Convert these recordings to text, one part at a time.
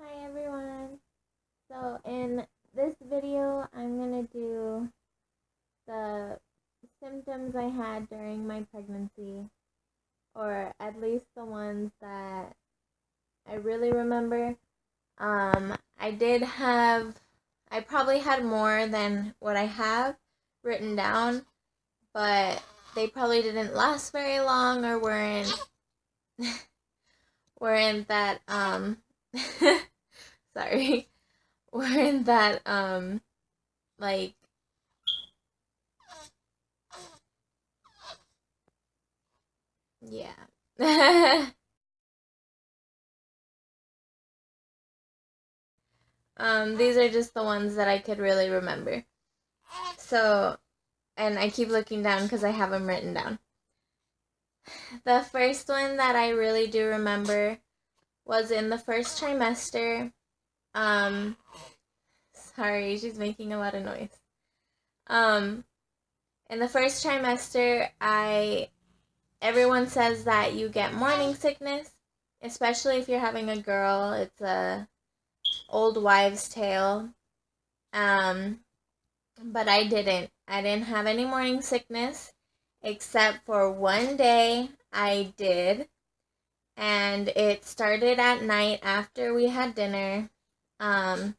Hi everyone. So in this video, I'm going to do the symptoms I had during my pregnancy, or at least the ones that I really remember. I probably had more than what I have written down, but they probably didn't last very long or weren't that, sorry, weren't that, like, yeah. These are just the ones that I could really remember. So, and I keep looking down because I have them written down. The first one that I really do remember was in the first trimester. Um, Sorry, she's making a lot of noise. Um, in the first trimester, everyone says that you get morning sickness, especially if you're having a girl. It's a old wives' tale. But I didn't. I didn't have any morning sickness, except for one day I did, and it started at night after we had dinner. Um,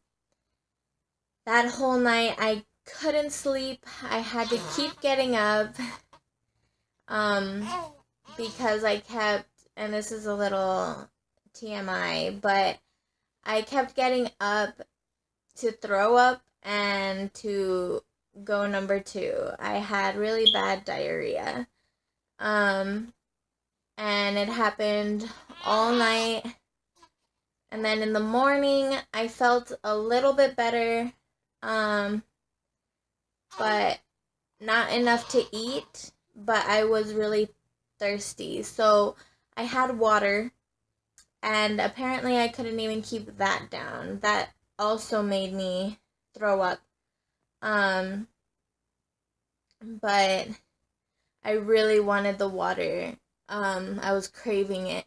that whole night I couldn't sleep. I had to keep getting up, um, because I kept, and this is a little TMI, but I kept getting up to throw up and to go number 2. I had really bad diarrhea. And it happened all night. And then in the morning, I felt a little bit better, but not enough to eat, but I was really thirsty. So I had water, and apparently I couldn't even keep that down. That also made me throw up. But I really wanted the water. I was craving it.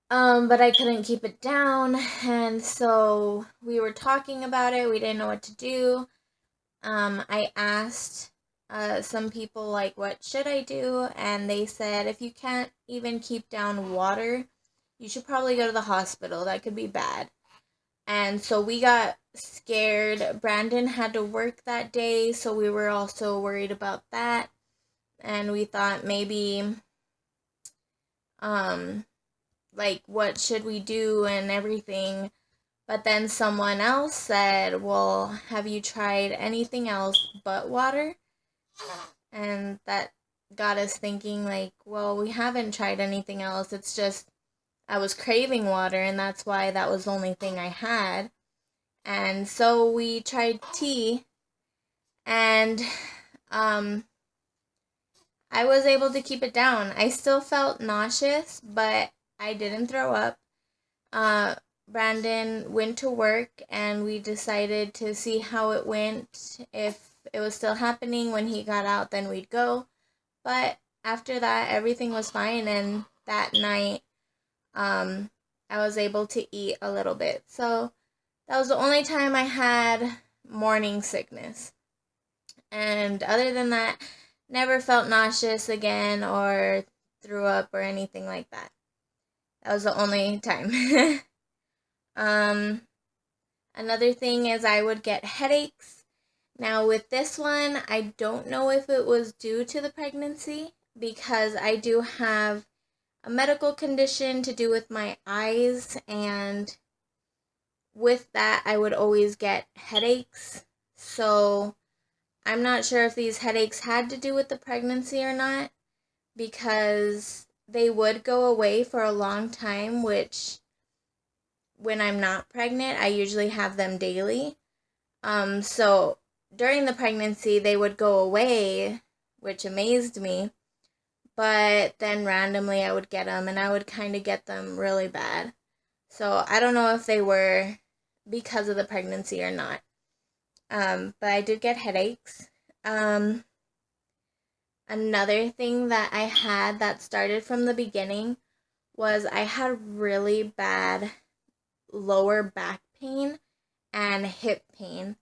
But I couldn't keep it down, and so we were talking about it. We didn't know what to do. I asked some people, like, what should I do? And they said, if you can't even keep down water, you should probably go to the hospital. That could be bad. And so we got scared. Brandon had to work that day, so we were also worried about that. And we thought maybe, like, what should we do and everything. But then someone else said, well, have you tried anything else but water? And that got us thinking, like, well, we haven't tried anything else. It's just I was craving water, and that's why that was the only thing I had. And so we tried tea, and I was able to keep it down. I still felt nauseous, but I didn't throw up. Brandon went to work, and we decided to see how it went. If it was still happening when he got out, then we'd go. But after that, everything was fine, and that night, I was able to eat a little bit. So that was the only time I had morning sickness. And other than that, never felt nauseous again or threw up or anything like that. That was the only time. Another thing is I would get headaches. Now with this one, I don't know if it was due to the pregnancy, because I do have a medical condition to do with my eyes, and with that I would always get headaches. So I'm not sure if these headaches had to do with the pregnancy or not, because they would go away for a long time, which when I'm not pregnant, I usually have them daily. So during the pregnancy, they would go away, which amazed me. But then randomly I would get them, and I would kind of get them really bad. So I don't know if they were because of the pregnancy or not. But I did get headaches. Another thing that I had that started from the beginning was I had really bad lower back pain and hip pain.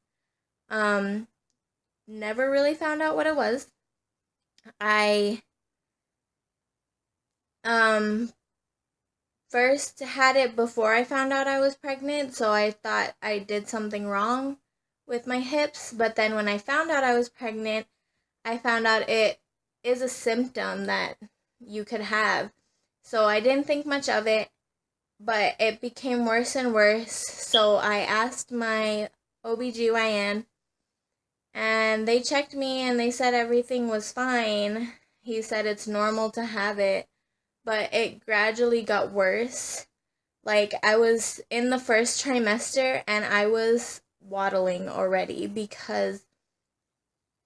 Never really found out what it was. I first had it before I found out I was pregnant, so I thought I did something wrong with my hips, but then when I found out I was pregnant, I found out it is a symptom that you could have. So I didn't think much of it, but it became worse and worse. So I asked my OBGYN, and they checked me and they said everything was fine. He said it's normal to have it, but it gradually got worse. Like, I was in the first trimester and I was waddling already because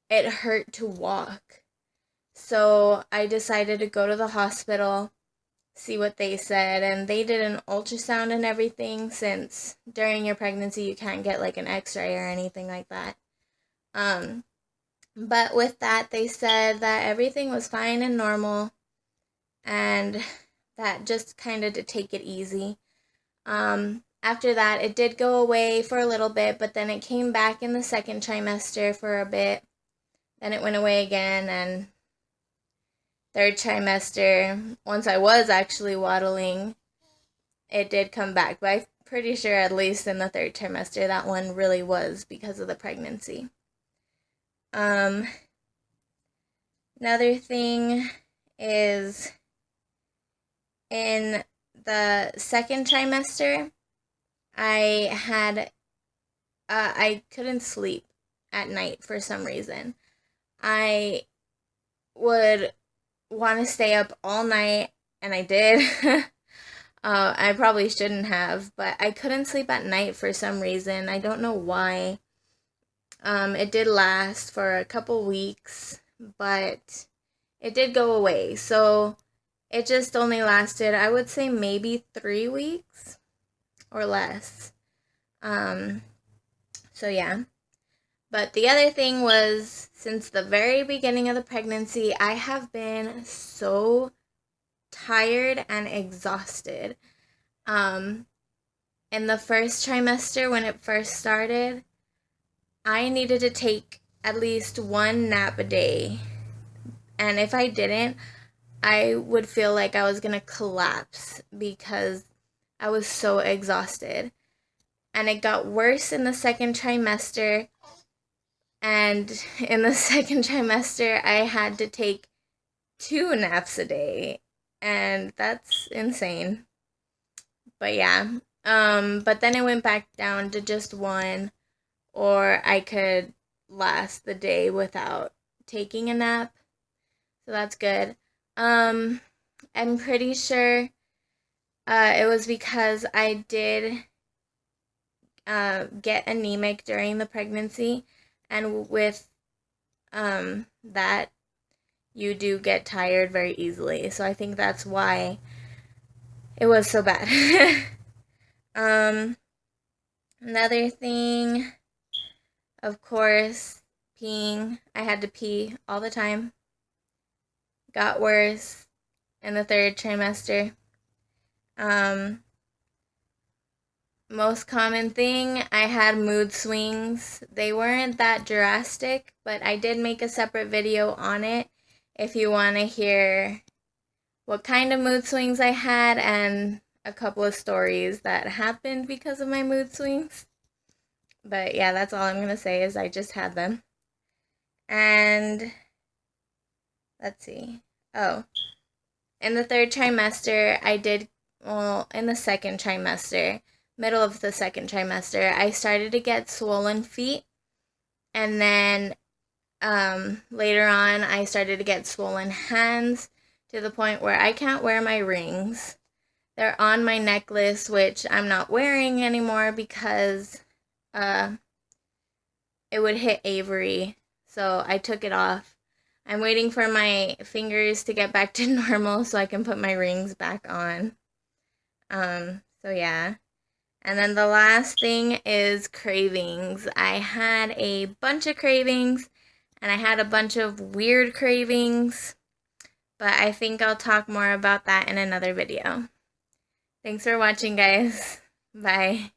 it hurt to walk. So I decided to go to the hospital, see what they said, and they did an ultrasound and everything, since during your pregnancy you can't get like an x-ray or anything like that. But with that, they said that everything was fine and normal, and that just kind of to take it easy. After that, it did go away for a little bit, but then it came back in the second trimester for a bit. Then it went away again, and third trimester, once I was actually waddling, it did come back. But I'm pretty sure at least in the third trimester that one really was because of the pregnancy. Another thing is in the second trimester, I couldn't sleep at night for some reason. I would want to stay up all night, and I did. I probably shouldn't have, but I couldn't sleep at night for some reason. I don't know why. It did last for a couple weeks, but it did go away. So it just only lasted, I would say, maybe 3 weeks or less. So yeah. But the other thing was, since the very beginning of the pregnancy, I have been so tired and exhausted. In the first trimester, when it first started, I needed to take at least one nap a day. And if I didn't, I would feel like I was gonna collapse because I was so exhausted. And it got worse in the second trimester. And in the second trimester, I had to take 2 naps a day. And that's insane. But yeah. But then it went back down to just 1. Or I could last the day without taking a nap. So that's good. I'm pretty sure it was because I did get anemic during the pregnancy. And with that, you do get tired very easily. So I think that's why it was so bad. Another thing, of course, peeing. I had to pee all the time. Got worse in the third trimester. Most common thing, I had mood swings. They weren't that drastic, but I did make a separate video on it if you want to hear what kind of mood swings I had and a couple of stories that happened because of my mood swings. But yeah, that's all I'm going to say is I just had them. And let's see. Oh, in the third trimester, in the second trimester, middle of the second trimester, I started to get swollen feet. And then later on, I started to get swollen hands to the point where I can't wear my rings. They're on my necklace, which I'm not wearing anymore because it would hit Avery. So I took it off. I'm waiting for my fingers to get back to normal so I can put my rings back on. So yeah. And then the last thing is cravings. I had a bunch of cravings, and I had a bunch of weird cravings, but I think I'll talk more about that in another video. Thanks for watching, guys. Bye.